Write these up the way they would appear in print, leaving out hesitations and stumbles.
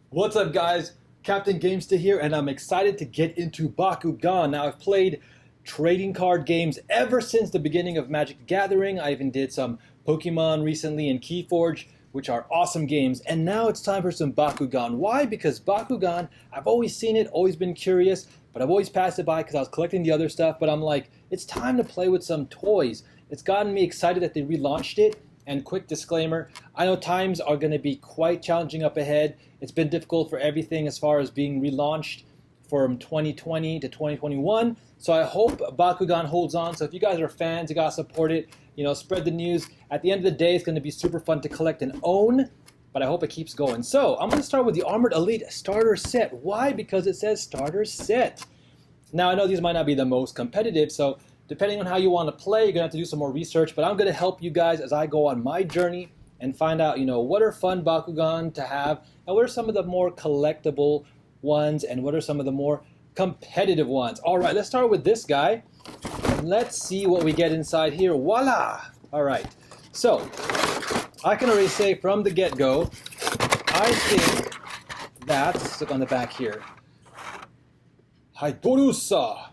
What's up, guys? Captain Gamester here, and I'm excited to get into Bakugan. Now, I've played trading card games ever since the beginning of Magic the Gathering. I even did some Pokemon recently in Keyforge, which are awesome games. And now it's time for some Bakugan. Why? Because Bakugan, I've always seen it, always been curious, but I've always passed it by because I was collecting the other stuff. But I'm like, it's time to play with some toys. It's gotten me excited that they relaunched it. And quick disclaimer, I know times are going to be quite challenging up ahead. It's been difficult for everything as far as being relaunched from 2020 to 2021. So I hope Bakugan holds on. So if you guys are fans, you got to support it. You know, spread the news. At the end of the day, it's going to be super fun to collect and own. But I hope it keeps going. So I'm going to start with the Armored Elite Starter Set. Why? Because it says Starter Set. Now, I know these might not be the most competitive, so depending on how you want to play, you're going to have to do some more research, but I'm going to help you guys as I go on my journey and find out, what are fun Bakugan to have, and what are some of the more collectible ones, and what are some of the more competitive ones. All right, let's start with this guy. Let's see what we get inside here. Voila! All right, so I can already say from the get-go, I think that, let's look on the back here, Haidorusa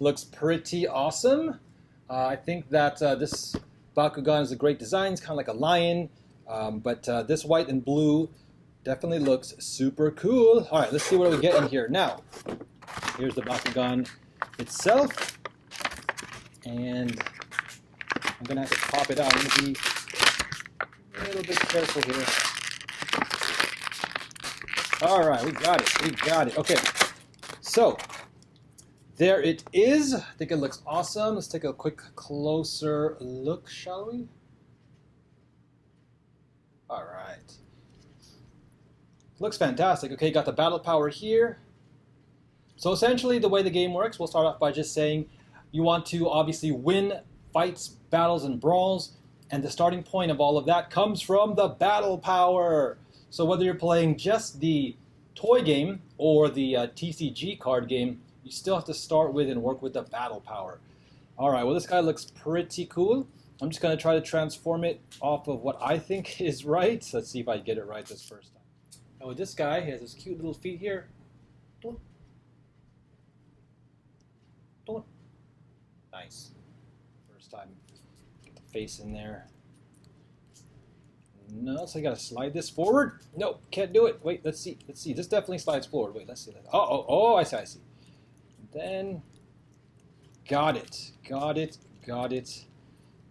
looks pretty awesome. I think that this Bakugan is a great design. It's kind of like a lion, but this white and blue definitely looks super cool. All right, let's see what we get in here. Now, here's the Bakugan itself, and I'm gonna have to pop it out. I'm gonna be a little bit careful here. All right, we got it. We got it. Okay, so there it is. I think it looks awesome. Let's take a quick closer look, shall we? All right. Looks fantastic. Okay, got the battle power here. So essentially the way the game works, we'll start off by just saying you want to obviously win fights, battles, and brawls. And the starting point of all of that comes from the battle power. So whether you're playing just the toy game or the TCG card game, you still have to start with and work with the battle power. All right, well, this guy looks pretty cool. I'm just going to try to transform it off of what I think is right. Let's see if I get it right this first time. Now with this guy, he has his cute little feet here. Nice. First time. Get the face in there. No, so I got to slide this forward. Nope, can't do it. Wait, let's see. Let's see. This definitely slides forward. Wait, let's see. Oh, I see, I see. Then, got it.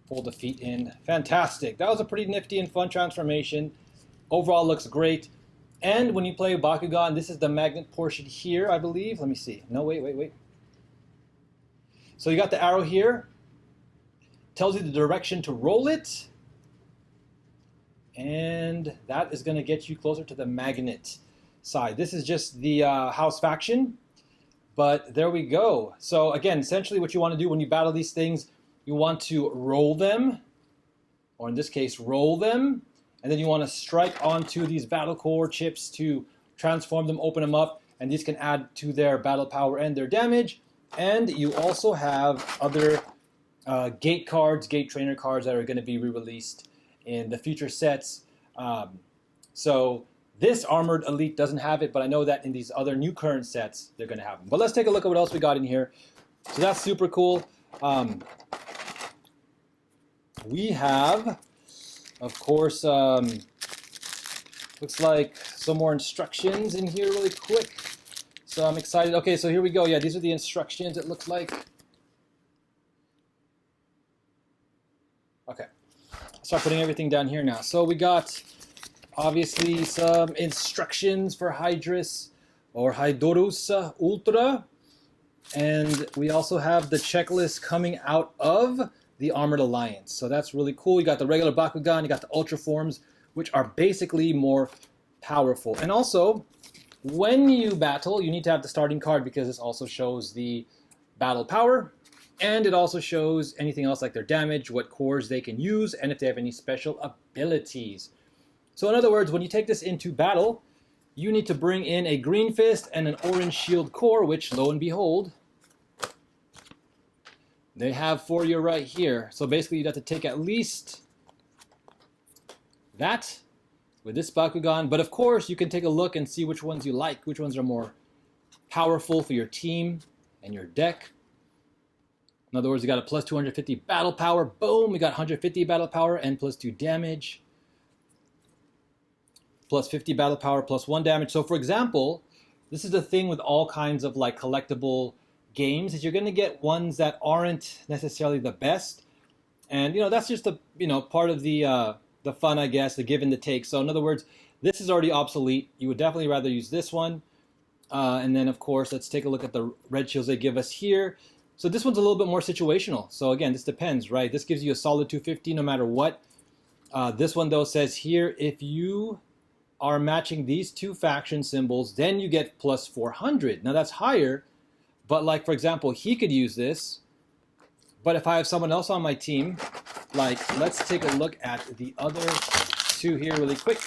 Pull the feet in. Fantastic. That was a pretty nifty and fun transformation. Overall looks great. And when you play Bakugan, this is the magnet portion here, I believe. Let me see. No, wait. So you got the arrow here. Tells you the direction to roll it. And that is going to get you closer to the magnet side. This is just the house faction. But there we go. So again, essentially what you want to do when you battle these things, you want to roll them, or in this case, roll them, and then you want to strike onto these battle core chips to transform them, open them up, and these can add to their battle power and their damage. And you also have other gate cards, gate trainer cards that are going to be re-released in the future sets. So this Armored Elite doesn't have it, but I know that in these other new current sets, they're going to have them. But let's take a look at what else we got in here. So that's super cool. We have, of course, looks like some more instructions in here really quick. So I'm excited. Okay, so here we go. Yeah, these are the instructions, it looks like. Okay, start putting everything down here now. So we got obviously some instructions for Hydrus or Haidorusa Ultra. And we also have the checklist coming out of the Armored Alliance. So that's really cool. You got the regular Bakugan, you got the Ultra forms, which are basically more powerful. And also, when you battle, you need to have the starting card because this also shows the battle power. And it also shows anything else like their damage, what cores they can use, and if they have any special abilities. So in other words, when you take this into battle, you need to bring in a green fist and an orange shield core, which, lo and behold, they have for you right here. So basically, you'd have to take at least that, with this Bakugan. But of course, you can take a look and see which ones you like, which ones are more powerful for your team and your deck. In other words, you got a plus 250 battle power. Boom, we got 150 battle power and plus 2 damage. Plus 50 battle power, plus 1 damage. So for example, this is the thing with all kinds of like collectible games, is you're going to get ones that aren't necessarily the best. And, that's just the, part of the fun, I guess, the give and the take. So in other words, this is already obsolete. You would definitely rather use this one. And then, of course, let's take a look at the red shields they give us here. So this one's a little bit more situational. So again, this depends, right? This gives you a solid 250 no matter what. This one, though, says here, if you are matching these two faction symbols, then you get plus 400. Now that's higher, but like, for example, he could use this. But if I have someone else on my team, like, let's take a look at the other two here really quick.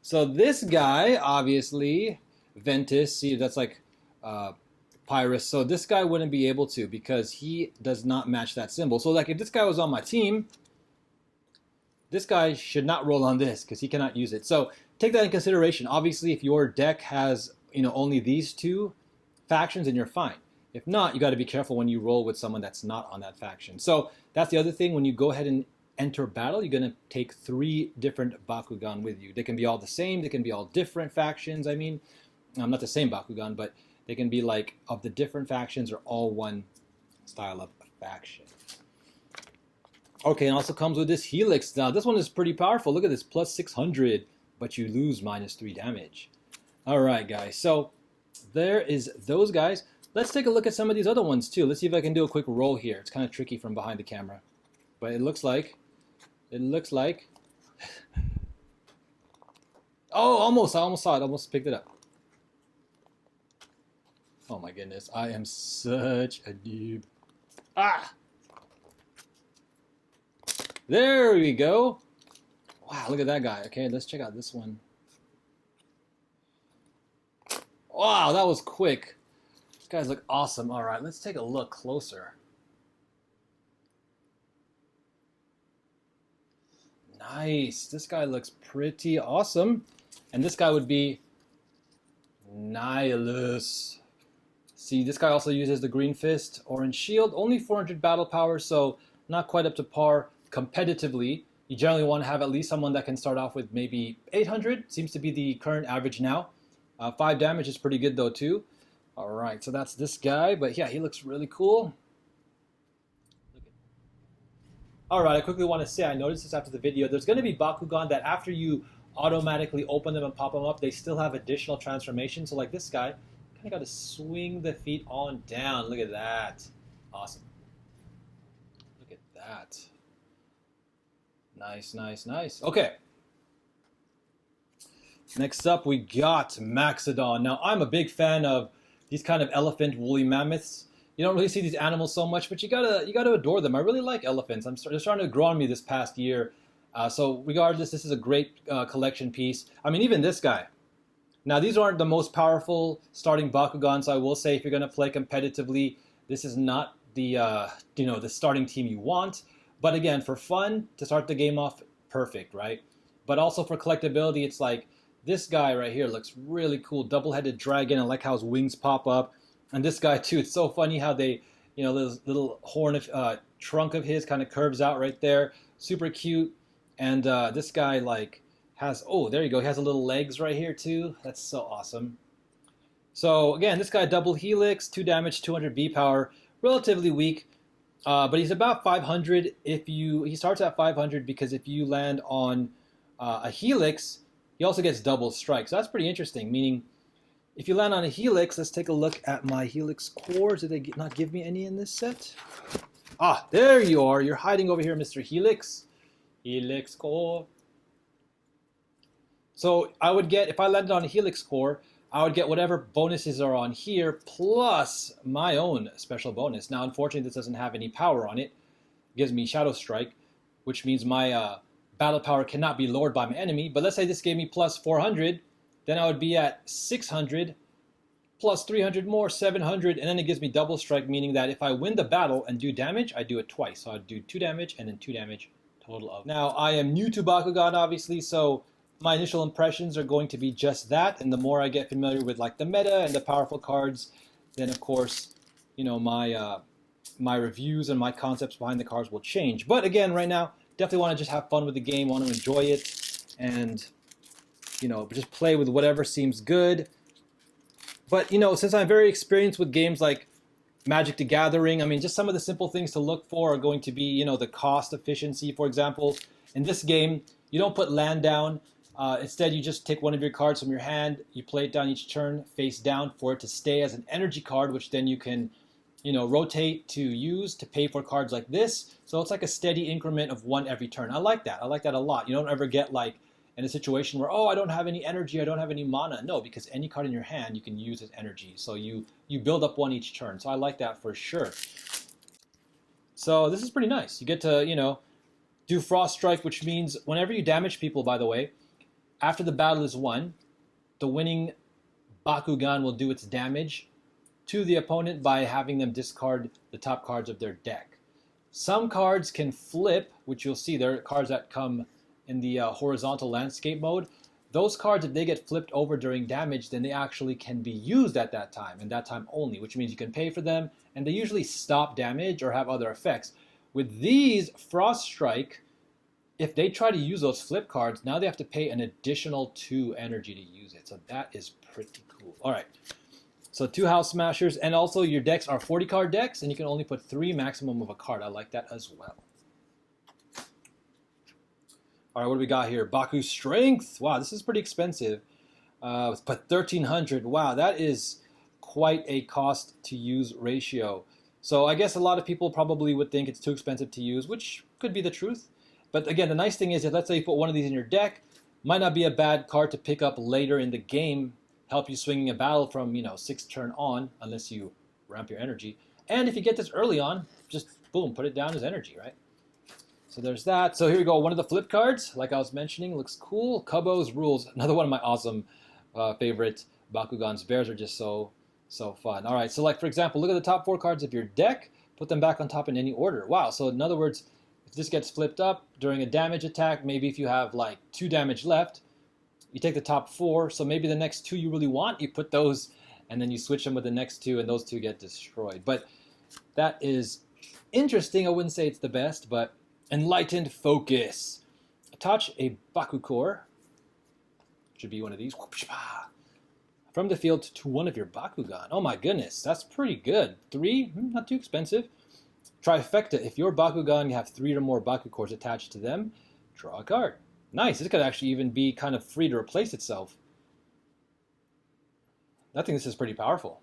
So this guy, obviously, Ventus, see, that's like Pyrus. So this guy wouldn't be able to because he does not match that symbol. So like if this guy was on my team, this guy should not roll on this because he cannot use it. So take that in consideration. Obviously, if your deck has only these two factions, then you're fine. If not, you got to be careful when you roll with someone that's not on that faction. So that's the other thing. When you go ahead and enter battle, you're going to take 3 different Bakugan with you. They can be all the same. They can be all different factions. I mean, not the same Bakugan, but they can be like of the different factions or all one style of faction. Okay, and also comes with this Helix. Now, this one is pretty powerful. Look at this, plus 600, but you lose minus 3 damage. All right, guys. So there is those guys. Let's take a look at some of these other ones, too. Let's see if I can do a quick roll here. It's kind of tricky from behind the camera. But it looks like... Oh, almost. I almost saw it. Almost picked it up. Oh, my goodness. I am such a noob. Ah! There we go. Wow, look at that guy. Okay, let's check out this one. Wow, that was quick. These guys look awesome. All right, let's take a look closer. Nice. This guy looks pretty awesome. And this guy would be Nihilus. See, this guy also uses the Green Fist, Orange Shield. Only 400 battle power, so not quite up to par competitively. You generally want to have at least someone that can start off with maybe 800. Seems to be the current average now. 5 damage is pretty good, though, too. All right, so that's this guy. But, yeah, he looks really cool. All right, I quickly want to say, I noticed this after the video. There's going to be Bakugan that after you automatically open them and pop them up, they still have additional transformations. So like this guy, kind of got to swing the feet on down. Look at that. Awesome. Look at that. Nice, nice, nice. Okay. Next up, we got Maxodon. Now, I'm a big fan of these kind of elephant woolly mammoths. You don't really see these animals so much, but you gotta adore them. I really like elephants. They're starting to grow on me this past year. So regardless, this is a great collection piece. I mean, even this guy. Now, these aren't the most powerful starting Bakugan, so I will say if you're going to play competitively, this is not the the starting team you want. But again, for fun, to start the game off, perfect, right? But also for collectability, it's like this guy right here looks really cool. Double-headed dragon. I like how his wings pop up. And this guy too, it's so funny how they, this little horn of trunk of his kind of curves out right there. Super cute. And this guy like has, oh, there you go. He has a little legs right here too. That's so awesome. So again, this guy double helix, 2 damage, 200 B power, relatively weak. But he's about 500 he starts at 500 because if you land on a helix, he also gets double strike. So that's pretty interesting, meaning if you land on a helix, let's take a look at my helix cores. Did they not give me any in this set? Ah, there you are. You're hiding over here, Mr. Helix. Helix core. So I would get, if I landed on a helix core, I would get whatever bonuses are on here plus my own special bonus. Now, unfortunately, this doesn't have any power on it. It gives me Shadow Strike, which means my battle power cannot be lowered by my enemy. But let's say this gave me plus 400. Then I would be at 600, plus 300 more, 700, and then it gives me double strike, meaning that if I win the battle and do damage, I do it twice. So I'd do 2 damage and then 2 damage Total of. Now, I am new to Bakugan, obviously, so my initial impressions are going to be just that. And the more I get familiar with like the meta and the powerful cards, then of course, you know, my reviews and my concepts behind the cards will change. But again, right now, definitely want to just have fun with the game, want to enjoy it, and you know, just play with whatever seems good. But you know, since I'm very experienced with games like Magic the Gathering, I mean, just some of the simple things to look for are going to be, you know, the cost efficiency, for example. In this game, you don't put land down. Instead, you just take one of your cards from your hand, you play it down each turn, face down for it to stay as an energy card, which then you can, you know, rotate to use to pay for cards like this. So it's like a steady increment of one every turn. I like that. I like that a lot. You don't ever get like in a situation where, oh, I don't have any energy, I don't have any mana. No, because any card in your hand you can use as energy. So you build up one each turn. So I like that for sure. So this is pretty nice. You get to, you know, do Frost Strike, which means whenever you damage people, by the way, after the battle is won, the winning Bakugan will do its damage to the opponent by having them discard the top cards of their deck. Some cards can flip, which you'll see there are cards that come in the horizontal landscape mode. Those cards, if they get flipped over during damage, then they actually can be used at that time, and that time only, which means you can pay for them, and they usually stop damage or have other effects. With these, Frost Strike, if they try to use those flip cards, now they have to pay an additional 2 energy to use it. So that is pretty cool. All right. So 2 House Smashers, and also your decks are 40-card decks, and you can only put 3 maximum of a card. I like that as well. All right, what do we got here? Baku Strength. Wow, this is pretty expensive. But 1,300. Wow, that is quite a cost to use ratio. So I guess a lot of people probably would think it's too expensive to use, which could be the truth. But again, the nice thing is that let's say you put one of these in your deck, might not be a bad card to pick up later in the game, help you swinging a battle from, you know, 6th turn on, unless you ramp your energy. And if you get this early on, just boom, put it down as energy, right? So there's that. So here we go. One of the flip cards, like I was mentioning, looks cool. Kubo's Rules. Another one of my awesome favorite Bakugans. Bears are just so fun. All right. So like, for example, look at the top 4 cards of your deck. Put them back on top in any order. Wow. So in other words, if this gets flipped up during a damage attack, maybe if you have like 2 damage left, you take the top 4. So maybe the next 2 you really want, you put those, and then you switch them with the next 2, and those 2 get destroyed. But that is interesting. I wouldn't say it's the best, but Enlightened Focus. Attach a Bakukor, should be one of these, from the field to one of your Bakugan. Oh my goodness, that's pretty good. 3, not too expensive. Trifecta. If your Bakugan you have 3 or more Bakukors attached to them, draw a card. Nice. This could actually even be kind of free to replace itself. I think this is pretty powerful.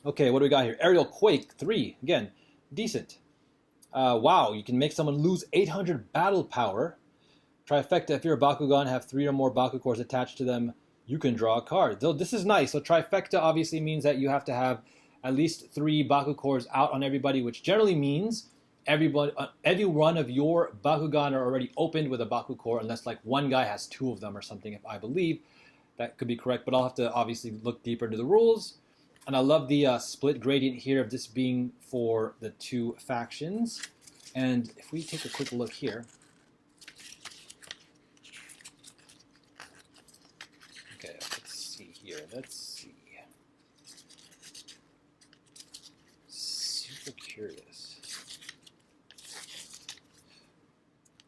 Okay, what do we got here? Aerial Quake 3. Again, decent. Wow, you can make someone lose 800 battle power. Trifecta, if your Bakugan have 3 or more Bakukors attached to them, you can draw a card. Though this is nice. So Trifecta obviously means that you have to have at least 3 Bakukors out on everybody, which generally means every one of your Bakugan are already opened with a Bakukor, unless like one guy has 2 of them or something, if I believe. That could be correct, but I'll have to obviously look deeper into the rules. And I love the split gradient here of this being for the 2 factions. And if we take a quick look here. Okay, let's see here. Let's see. Super curious.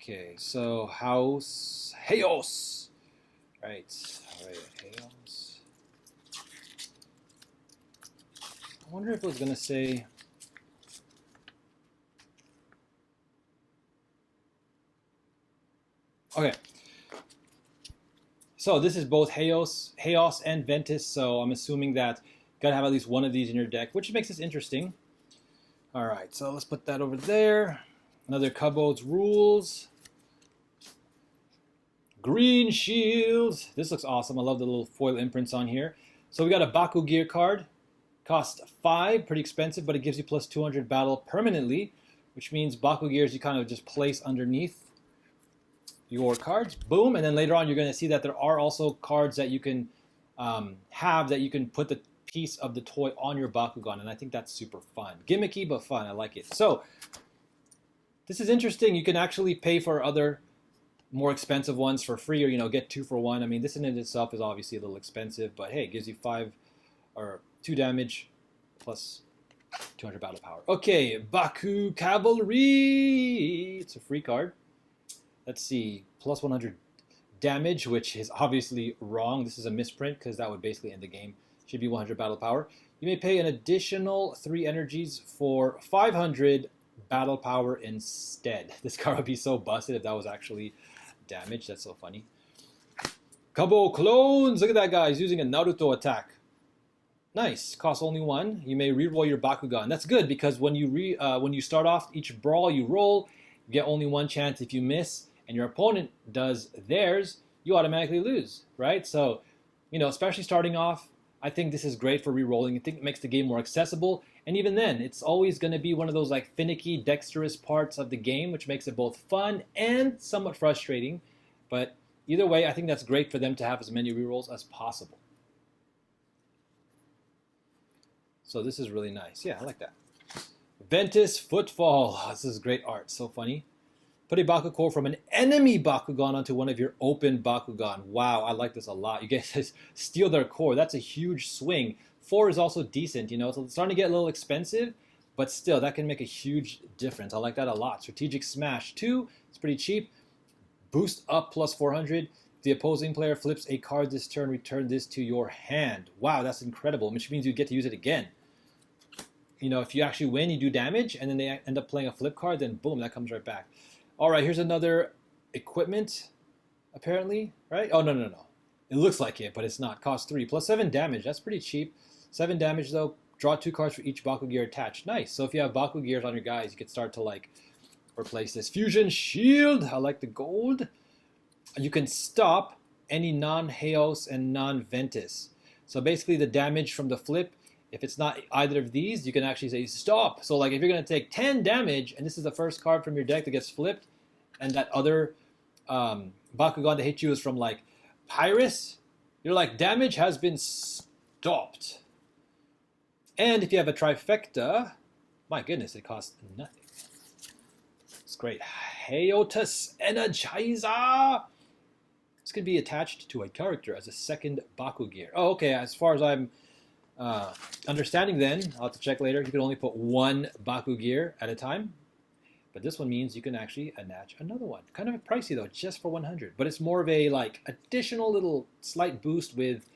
Okay, so House Heos. Right. All right, Heos. I wonder if it was going to say... Okay. So this is both Heos and Ventus, so I'm assuming that you got to have at least one of these in your deck, which makes this interesting. All right, so let's put that over there. Another Kubo's Rules. Green Shields. This looks awesome. I love the little foil imprints on here. So we got a Baku Gear card. Costs 5, pretty expensive, but it gives you plus 200 battle permanently, which means Baku Gears you kind of just place underneath your cards. Boom, and then later on you're going to see that there are also cards that you can have that you can put the piece of the toy on your Bakugan, and I think that's super fun. Gimmicky, but fun. I like it. So This is interesting. You can actually pay for other more expensive ones for free, or get 2 for 1. I mean, this in itself is obviously a little expensive, but hey, it gives you 5 or 2 damage plus 200 battle power. Okay, Baku Cavalry. It's a free card. Let's see, plus 100 damage, which is obviously wrong. This is a misprint because that would basically end the game. Should be 100 battle power. You may pay an additional 3 energies for 500 battle power instead. This card would be so busted if that was actually damage. That's so funny. Kabo Clones. Look at that guy. He's using a Naruto attack. Nice. Costs only 1. You may reroll your Bakugan. That's good because when you start off each brawl you roll, you get only 1 chance. If you miss and your opponent does theirs, you automatically lose, right? So, especially starting off, I think this is great for rerolling. I think it makes the game more accessible. And even then, it's always going to be one of those like finicky, dexterous parts of the game, which makes it both fun and somewhat frustrating. But either way, I think that's great for them to have as many rerolls as possible. So this is really nice. Yeah, I like that. Ventus Footfall. Oh, this is great art. So funny. Put a Bakugan from an enemy Bakugan onto one of your open Bakugan. Wow, I like this a lot. You guys steal their core. That's a huge swing. 4 is also decent, so it's starting to get a little expensive, but still, that can make a huge difference. I like that a lot. Strategic Smash 2, it's pretty cheap. Boost up plus 400. If the opposing player flips a card this turn, return this to your hand. Wow, that's incredible, which means you get to use it again. If you actually win, you do damage, and then they end up playing a flip card, then boom, that comes right back. All right, here's another equipment, apparently, right? Oh, no. It looks like it, but it's not. Cost 3, plus 7 damage. That's pretty cheap. 7 damage, though. Draw 2 cards for each Baku gear attached. Nice. So if you have Baku gears on your guys, you can start to, replace this. Fusion Shield. I like the gold. You can stop any non-Heos and non-Ventus. So basically, the damage from the flip, if it's not either of these, you can actually say stop. So if you're going to take 10 damage, and this is the first card from your deck that gets flipped, and that other Bakugan that hit you is from Pyrus, you're like, damage has been stopped. And if you have a trifecta, my goodness, it costs nothing. It's great. Heotus Energizer. This can be attached to a character as a second Baku gear. Oh, okay. As far as I'm understanding, then I'll have to check later. You can only put 1 Baku gear at a time. But this one means you can actually attach another one. Kind of pricey though, just for 100. But it's more of a additional little slight boost with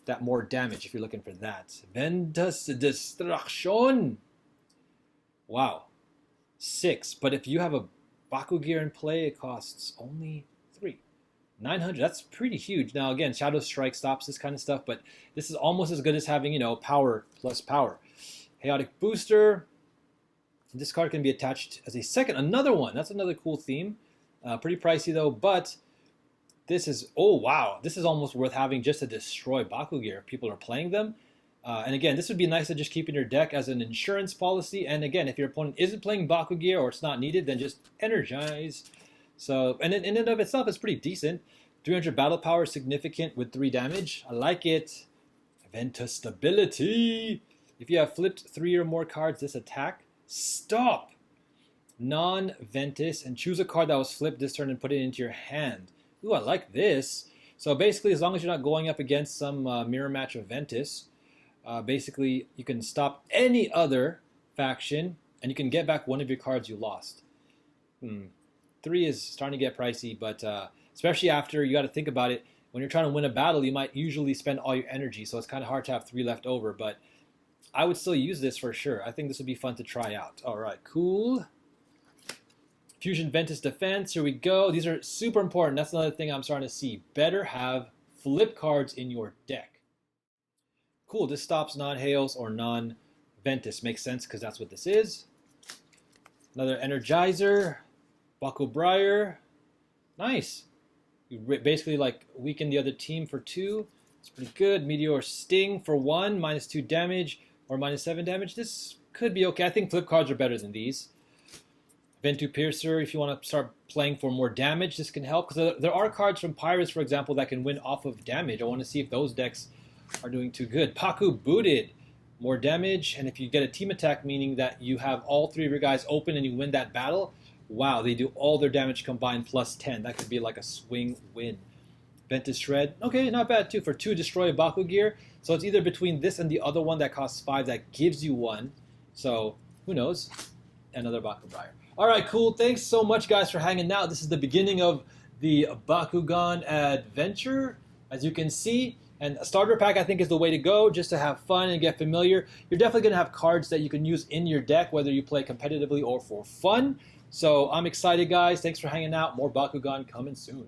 that more damage if you're looking for that. Ventus Destruction. Wow. 6. But if you have a Baku gear in play, it costs only 3. 900. That's pretty huge. Now again, Shadow Strike stops this kind of stuff, but this is almost as good as having, power plus power. Chaotic Booster. This card can be attached as another one. That's another cool theme. Pretty pricey though, but this is, oh wow, this is almost worth having just to destroy Baku gear if people are playing them. And again, this would be nice to just keep in your deck as an insurance policy. And again, if your opponent isn't playing Baku gear or it's not needed, then just energize. So, and in and of itself, it's pretty decent. 300 battle power is significant with 3 damage. I like it. Ventus Stability. If you have flipped 3 or more cards this attack, stop. Non-Ventus, and choose a card that was flipped this turn and put it into your hand. Ooh, I like this. So basically, as long as you're not going up against some mirror match of Ventus, basically you can stop any other faction, and you can get back one of your cards you lost. 3 is starting to get pricey, but especially after, you got to think about it. When you're trying to win a battle, you might usually spend all your energy, so it's kind of hard to have 3 left over, but I would still use this for sure. I think this would be fun to try out. All right, cool. Fusion Ventus Defense, here we go. These are super important. That's another thing I'm starting to see. Better have flip cards in your deck. Cool, this stops non-Heos or non-Ventus. Makes sense because that's what this is. Another Energizer. Baku Briar. Nice. You basically weaken the other team for 2. It's pretty good. Meteor Sting for 1, minus 2 damage or minus 7 damage. This could be okay. I think flip cards are better than these. Ventu Piercer, if you want to start playing for more damage, this can help. Because there are cards from Pyrus, for example, that can win off of damage. I want to see if those decks are doing too good. Paku Booted, more damage. And if you get a team attack, meaning that you have all 3 of your guys open and you win that battle, Wow, they do all their damage combined plus 10. That could be like a swing win. Bent to Shred. Okay, not bad too. For 2, destroy a Baku gear. So it's either between this and the other one that costs 5 that gives you 1. So who knows? Another Baku Briar. All right, cool. Thanks so much, guys, for hanging out. This is the beginning of the Bakugan adventure, as you can see. And a starter pack, I think, is the way to go, just to have fun and get familiar. You're definitely going to have cards that you can use in your deck, whether you play competitively or for fun. So I'm excited, guys. Thanks for hanging out. More Bakugan coming soon.